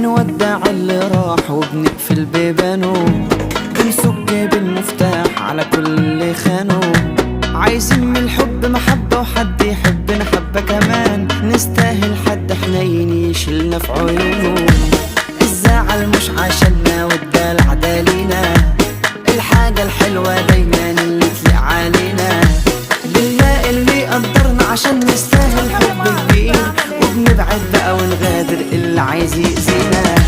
بنودع اللي راح وبنقفل بيبانه، بنسك بالمفتاح على كل اللي خانه. عايزين من الحب محبة وحد يحبنا حبة كمان، نستاهل حد حنين يشيلنا في عيونه. الزعل مش عشاننا والدلع دالينا، الحاجة الحلوة دايما اللي تليق علينا. بنلاقي اللي يقدرنا عشان نستاهل حب كبير، وبنبعد بقى ونغادر اللي عايز يأذينا.